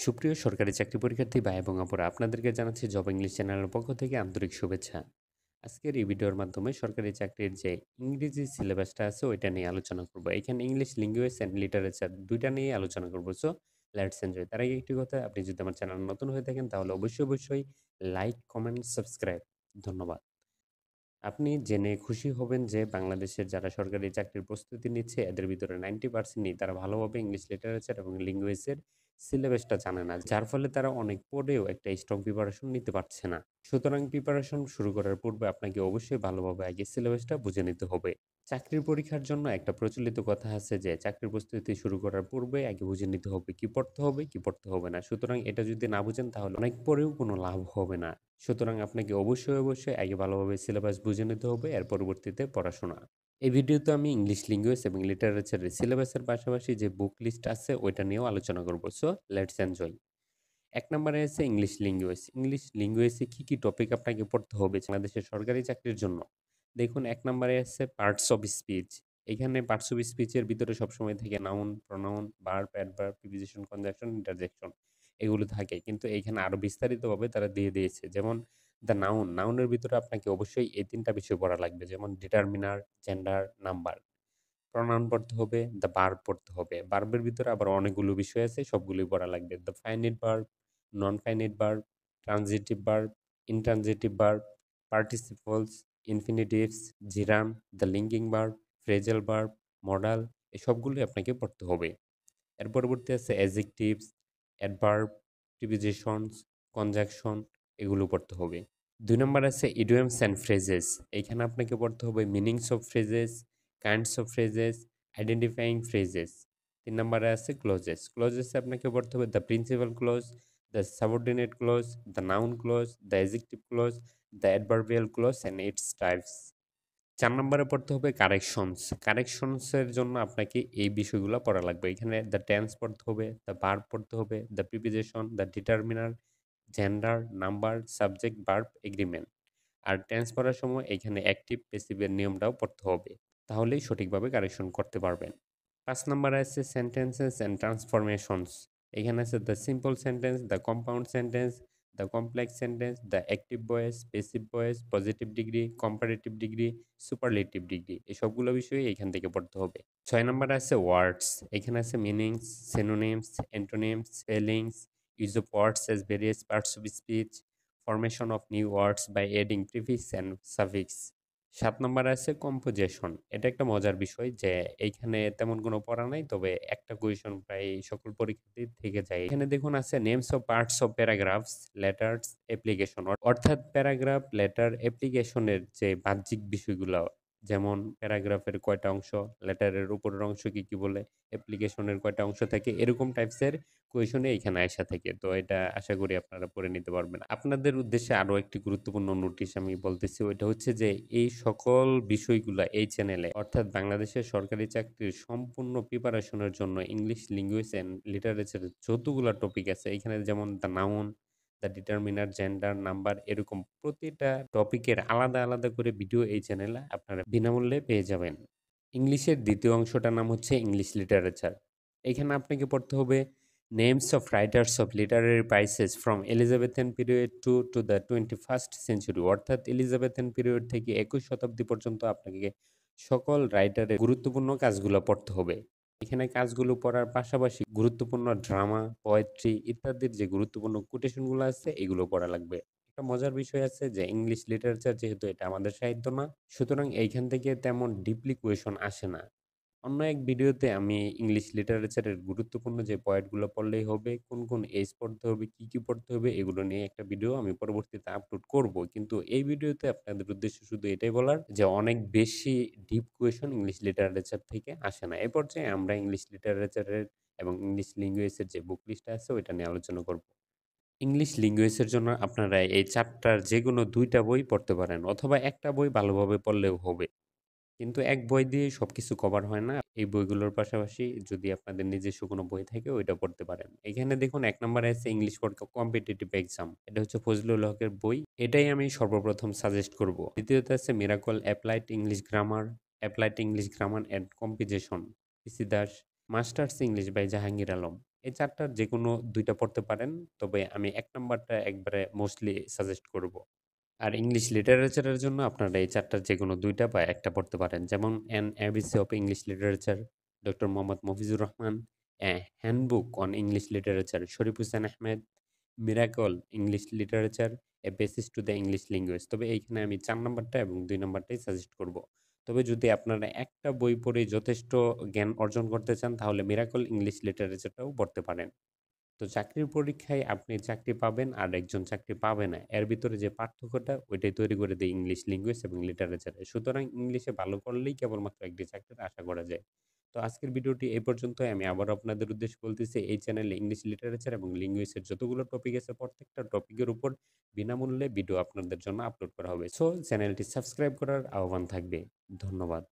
সুপ্রিয় সরকারি চাকরি পরীক্ষার্থী ভাই এবং আপুরা আপনাদেরকে জানাচ্ছি জব ইংলিশ চ্যানেলের পক্ষ থেকে আন্তরিক শুভেচ্ছা। আজকের এই ভিডিওর মাধ্যমে সরকারি চাকরির যে ইংরেজি সিলেবাসটা আছে ওইটা নিয়ে আলোচনা করব। এখানে ইংলিশ ল্যাঙ্গুয়েজ অ্যান্ড লিটারেচার ২ টা নিয়ে আলোচনা করব। So let's enjoy. তার আগে একটি কথা, আপনি যদি আমার চ্যানেল নতুন হয়ে থাকেন তাহলে অবশ্যই লাইক, কমেন্ট, সাবস্ক্রাইব। ধন্যবাদ। আপনি জেনে খুশি হবেন যে বাংলাদেশের যারা সরকারি চাকরির প্রস্তুতি নিচ্ছে এদের ভিতরে 90% তারা ভালোভাবে ইংলিশ লিটারেচার এবং ল্যাঙ্গুয়েজের সিলেবাসটা জানে না। যার ফলে তারা অনেক পড়েও একটা স্ট্রং প্রিপারেশন নিতে পারছে না। সুতরাং প্রিপারেশন শুরু করার পূর্বে আপনাকে অবশ্যই ভালোভাবে আগে সিলেবাসটা বুঝে নিতে হবে। চাকরির পরীক্ষার জন্য একটা প্রচলিত কথা আছে যে চাকরির প্রস্তুতি শুরু করার পূর্বে আগে বুঝে নিতে হবে কি পড়তে হবে, কি পড়তে হবে না। সুতরাং এটা যদি না বুঝেন তাহলে অনেক পড়েও কোনো লাভ হবে না। সুতরাং আপনাকে অবশ্যই আগে ভালোভাবে সিলেবাস বুঝে নিতে হবে, এর পরবর্তীতে পড়াশোনা। এই ভিডিওতে আমি ইংলিশ ল্যাঙ্গুয়েজ এবং লিটারেচারের সিলেবাসের পাশাপাশি যে বুক লিস্ট আছে ওইটা নিয়েও আলোচনা করব। So let's enjoy. ১ নম্বরে আছে ইংলিশ ল্যাঙ্গুয়েজ। ইংলিশ ল্যাঙ্গুয়েজে কি টপিক আপনাকে পড়তে হবে বাংলাদেশের সরকারি চাকরির জন্য? দেখুন ১ নম্বরে আছে পার্টস অফ স্পিচ। এখানে পার্টস অফ স্পিচের ভিতরে সবসময় থাকে noun, pronoun, verb, adverb, preposition, conjunction, interjection এগুলো থাকে। কিন্তু এইখানে আরো বিস্তারিতভাবে তারা দিয়ে দিয়েছে। যেমন দ্যা নাউন, নাউনের ভিতরে আপনাকে অবশ্যই এই ৩ টা বিষয় পড়া লাগবে। যেমন ডিটারমিনার, জেন্ডার, নাম্বার। প্রনাউন পড়তে হবে, দ্য ভার্ব পড়তে হবে। ভার্বের ভিতরে আবার অনেকগুলো বিষয় আছে, সবগুলোই পড়া লাগবে। The finite verb, non finite verb, transitive verb, intransitive verb, participles, infinitives, gerund, the linking verb, phrasal verb, modal এই সবগুলোই আপনাকে পড়তে হবে। এর পরবর্তী আছে অ্যাডজেক্টিভস, অ্যাডভার্ব, প্রিপোজিশনস, কনজাংশন এগুলো পড়তে হবে। ২ নম্বর আছে ইডিয়মস অ্যান্ড ফ্রেজেস। এইখানে আপনাকে পড়তে হবে meanings of phrases, kinds of phrases, identifying phrases. ৩ নম্বরে আছে ক্লজেস। ক্লজেসে আপনাকে পড়তে হবে the principal clause, the subordinate clause, the noun clause, the adjective clause, the adverbial clause and its types. ৪ নম্বরে পড়তে হবে কারেকশনস। কারেকশনস এর জন্য আপনাকে এই বিষয়গুলো পড়া লাগবে। এখানে দ্য টেন্স পড়তে হবে, দ্য ভার্ব পড়তে হবে, the preposition, the determiner, gender, number, subject, verb, agreement. আর টেন্স পড়ার সময় এখানে অ্যাক্টিভ, প্যাসিভ এর নিয়মটাও পড়তে হবে। তাহলেই সঠিকভাবে কারেকশন করতে পারবেন। ৫ নম্বরে আছে সেন্টেন্সেস অ্যান্ড ট্রান্সফরমেশনস। এখানে আছে the simple sentence, the compound sentence, the complex sentence, the active voice, passive voice, positive degree, comparative degree, superlative degree. এই সবগুলো বিষয়ই এখান থেকে পড়তে হবে। ৬ নম্বরে আছে ওয়ার্ডস। এখানে আছে meanings, synonyms, antonyms, spellings, use of words as various parts of speech, formation of new words by adding prefix and suffix। ৭ নম্বরে আছে কম্পোজিশন। এটা একটা মজার বিষয় যে এইখানে তেমন কোনো পড়া নাই। তবে একটা কোয়েশন প্রায় সকল পরীক্ষাতেই থেকে যায়। এখানে দেখুন আছে names of parts of paragraphs, letters, application. অর্থাৎ প্যারাগ্রাফ, লেটার, অ্যাপ্লিকেশনের যে বাহ্যিক বিষয়গুলো যেমন প্যারাগ্রাফের কয়টা অংশ, লেটারের উপরের অংশ কি বলে, অ্যাপ্লিকেশনের কয়টা অংশ থাকে এরকম টাইপসের কোয়েশনে এইখানে আইসা থাকে। তো এটা আশা করি আপনারা পড়ে নিতে পারবেন। আপনাদের উদ্দেশ্যে আরো একটি গুরুত্বপূর্ণ নোটিশ আমি বলতেছি। ওইটা হচ্ছে যে এই সকল বিষয়গুলা এই চ্যানেলে অর্থাৎ বাংলাদেশের সরকারি চাকরির সম্পূর্ণ প্রিপারেশনের জন্য ইংলিশ ল্যাঙ্গুয়েজ অ্যান্ড লিটারেচারের যতগুলা টপিক আছে এখানে যেমন the noun, the determiner, gender, number এরকম প্রতিটা টপিকের আলাদা করে ভিডিও এই চ্যানেলে আপনারা বিনামূল্যে পেয়ে যাবেন। ইংলিশের ২য় অংশটার নাম হচ্ছে ইংলিশ লিটারেচার। এখানে আপনাকে পড়তে হবে names of writers of literary prizes from Elizabethan period to the 21st century. অর্থাৎ এলিজাবেথেন পিরিয়ড থেকে ২১ শতাব্দী পর্যন্ত আপনাকে সকল রাইটারের গুরুত্বপূর্ণ কাজগুলো পড়তে হবে। এখানে কাজগুলো পড়ার পাশাপাশি গুরুত্বপূর্ণ ড্রামা, পোয়েট্রি ইত্যাদির যে গুরুত্বপূর্ণ কোটেশনগুলো আছে এগুলো পড়া লাগবে। একটা মজার বিষয় আছে যে ইংলিশ লিটারেচার যেহেতু এটা আমাদের সাহিত্য না, সুতরাং এইখান থেকে তেমন ডিপলি কোয়েশন আসে না। অন্য এক ভিডিওতে আমি ইংলিশ লিটারেচারের গুরুত্বপূর্ণ যে পয়েন্টগুলো পড়লেই হবে, কোন এজ পড়তে হবে, কি পড়তে হবে এগুলো নিয়ে একটা ভিডিও আমি পরবর্তীতে আপলোড করব। কিন্তু এই ভিডিওতে আপনাদের উদ্দেশ্যে শুধু এটাই বলার যে অনেক বেশি ডিপ কোয়েশন ইংলিশ লিটারেচার থেকে আসে না। এ পর্যায়ে আমরা ইংলিশ লিটারেচারের এবং ইংলিশ ল্যাঙ্গুয়েজের যে বুক লিস্টটা আছে ওইটা নিয়ে আলোচনা করব। ইংলিশ ল্যাঙ্গুয়েজের জন্য আপনারা এই ৪ টার যেকোনো ২ টা বই পড়তে পারেন অথবা একটা বই ভালোভাবে পড়লেও হবে। কিন্তু এক বই দিয়ে সবকিছু কভার হয় না। এই বইগুলোর পাশাপাশি যদি আপনাদের নিজস্ব কোনো বই থাকে ওইটা পড়তে পারেন। এখানে দেখুন ১ নম্বরে আছে ইংলিশ ফর কম্পিটিটিভ এক্সাম। এটা হচ্ছে ফজলুল হকের বই। এটাই আমি সর্বপ্রথম সাজেস্ট করব। দ্বিতীয়তে আছে miracle applied English grammar and composition PC Das. Masters English by Jahangir Alam. এই ৪ টার যেকোনো ২ টা পড়তে পারেন। তবে আমি ১ নাম্বারটা একবারে মোস্টলি সাজেস্ট করব। আর ইংলিশ লিটারেচারের জন্য আপনারা এই ৪ টার যেকোনো ২ টা বা ১ টা পড়তে পারেন। যেমন an ABC of English literature, doctor Mohammad Mofizur Rahman, handbook on English literature, Sharif Hossain Ahmed, miracle English literature, a basis to the English language. তবে এইখানে আমি ৪ নাম্বারটা এবং ২ নাম্বারটাই সাজেস্ট করব। তবে যদি আপনারা একটা বই পড়েই যথেষ্ট জ্ঞান অর্জন করতে চান তাহলে মিরাকল ইংলিশ লিটারেচারটাও পড়তে পারেন। তো চাকরির পরীক্ষায় আপনি চাকরি পাবেন আর একজন চাকরি পাবে না। এর ভিতরে যে পার্থক্যটা ওইটাই তৈরি করে দেয় ইংলিশ ল্যাঙ্গুয়েজ এবং লিটারেচারে। সুতরাং ইংলিশে ভালো করলেই কেবলমাত্র একটি চাকরির আশা করা যায়। তো আজকের ভিডিওটি এই পর্যন্তই। আমি আবারও আপনাদের উদ্দেশ্যে বলতেছি এই চ্যানেলে ইংলিশ লিটারেচার এবং লিঙ্গুইস্টের যতগুলো টপিক আছে প্রত্যেকটা টপিকের উপর বিনামূল্যে ভিডিও আপনাদের জন্য আপলোড করা হবে। সো চ্যানেলটি সাবস্ক্রাইব করার আহ্বান থাকবে। ধন্যবাদ।